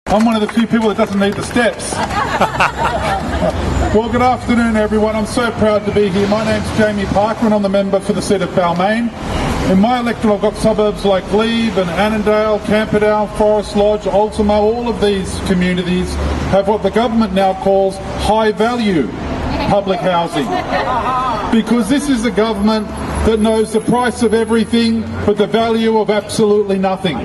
I'm one of the few people that doesn't need the steps. Well, good afternoon, everyone. I'm so proud to be here. My name's Jamie Parker, and I'm the member for the seat of Balmain. In my electorate, I've got suburbs like Glebe and Annandale, Camperdown, Forest Lodge, Ultimo. All of these communities have what the government now calls high-value public housing. Because this is a government that knows the price of everything, but the value of absolutely nothing.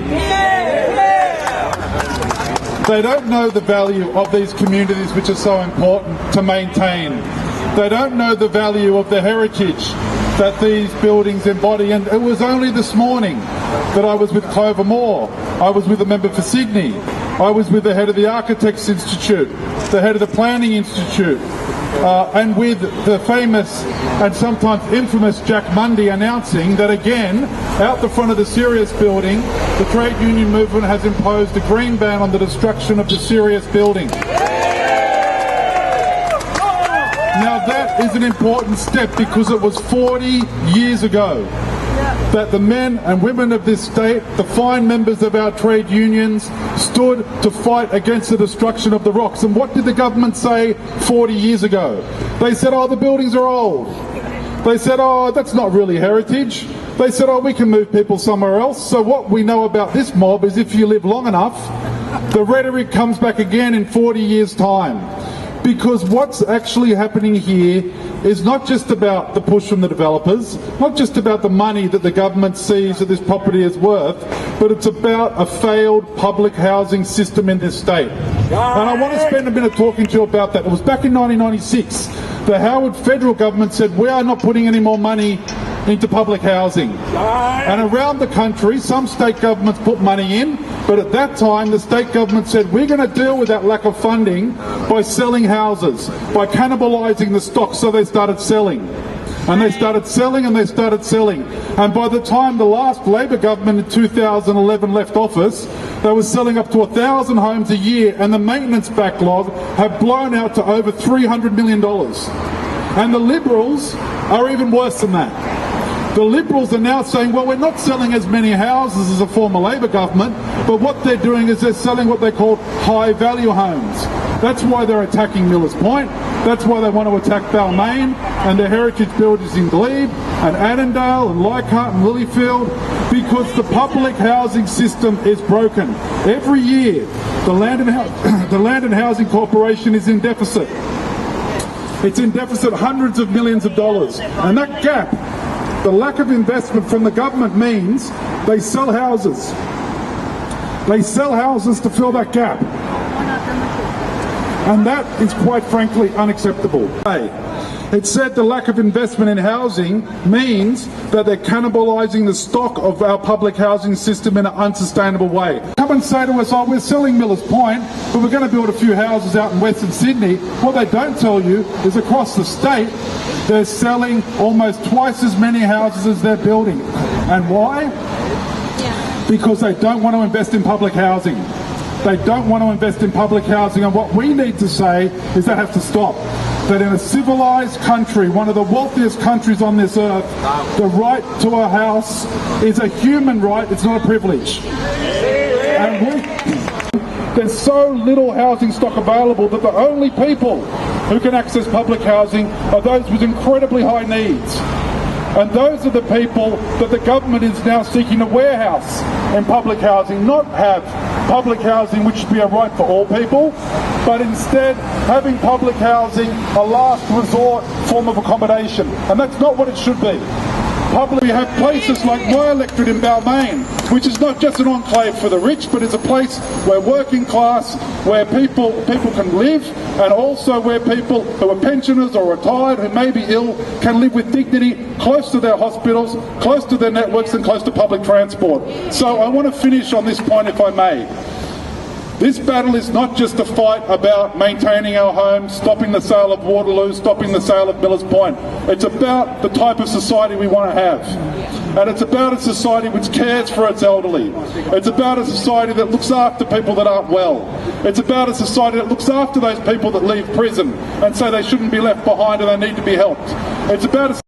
They don't know the value of these communities which are so important to maintain. They don't know the value of the heritage that these buildings embody. And it was only this morning that I was with Clover Moore. I was with a member for Sydney. I was with the head of the Architects Institute, the head of the Planning Institute, and with the famous and sometimes infamous Jack Mundy announcing that again, out the front of the Sirius building, the trade union movement has imposed a green ban on the destruction of the Sirius building. Now that is an important step because it was 40 years ago that the men and women of this state, the fine members of our trade unions, stood to fight against the destruction of the rocks. And what did the government say 40 years ago? They said, oh, the buildings are old. They said, oh, that's not really heritage. They said, oh, we can move people somewhere else. So what we know about this mob is if you live long enough, the rhetoric comes back again in 40 years' time. Because what's actually happening here is not just about the push from the developers, not just about the money that the government sees that this property is worth, but it's about a failed public housing system in this state. And I want to spend a minute talking to you about that. It was back in 1996. The Howard federal government said, we are not putting any more money into public housing. And around the country, some state governments put money in, but at that time the state government said, we're going to deal with that lack of funding by selling houses, by cannibalising the stock. So they started selling. And they started selling and they started selling. And by the time the last Labor government in 2011 left office, they were selling up to 1,000 homes a year, and the maintenance backlog had blown out to over $300 million. And the Liberals are even worse than that. The Liberals are now saying, well, we're not selling as many houses as a former Labor government, but what they're doing is they're selling what they call high-value homes. That's why they're attacking Millers Point. That's why they want to attack Balmain and the heritage buildings in Glebe and Annandale and Leichhardt and Lilyfield, because the public housing system is broken. Every year, the Land and Housing Corporation is in deficit. It's in deficit hundreds of millions of dollars. And that gap, the lack of investment from the government, means they sell houses. They sell houses to fill that gap. And that is quite frankly unacceptable. It said the lack of investment in housing means that they're cannibalising the stock of our public housing system in an unsustainable way. Come and say to us, oh, we're selling Millers Point, but we're going to build a few houses out in Western Sydney. What they don't tell you is across the state, they're selling almost twice as many houses as they're building. And why? Because they don't want to invest in public housing. They don't want to invest in public housing, and what we need to say is that has to stop. That in a civilised country, one of the wealthiest countries on this earth, the right to a house is a human right, it's not a privilege. And there's so little housing stock available that the only people who can access public housing are those with incredibly high needs. And those are the people that the government is now seeking to warehouse in public housing, not have public housing which should be a right for all people, but instead having public housing a last resort form of accommodation. And that's not what it should be. We have places like my electorate in Balmain, which is not just an enclave for the rich, but is a place where working class, where people can live, and also where people who are pensioners or retired, who may be ill, can live with dignity, close to their hospitals, close to their networks, and close to public transport. So I want to finish on this point, if I may. This battle is not just a fight about maintaining our homes, stopping the sale of Waterloo, stopping the sale of Millers Point. It's about the type of society we want to have. And it's about a society which cares for its elderly. It's about a society that looks after people that aren't well. It's about a society that looks after those people that leave prison and say they shouldn't be left behind and they need to be helped. It's about a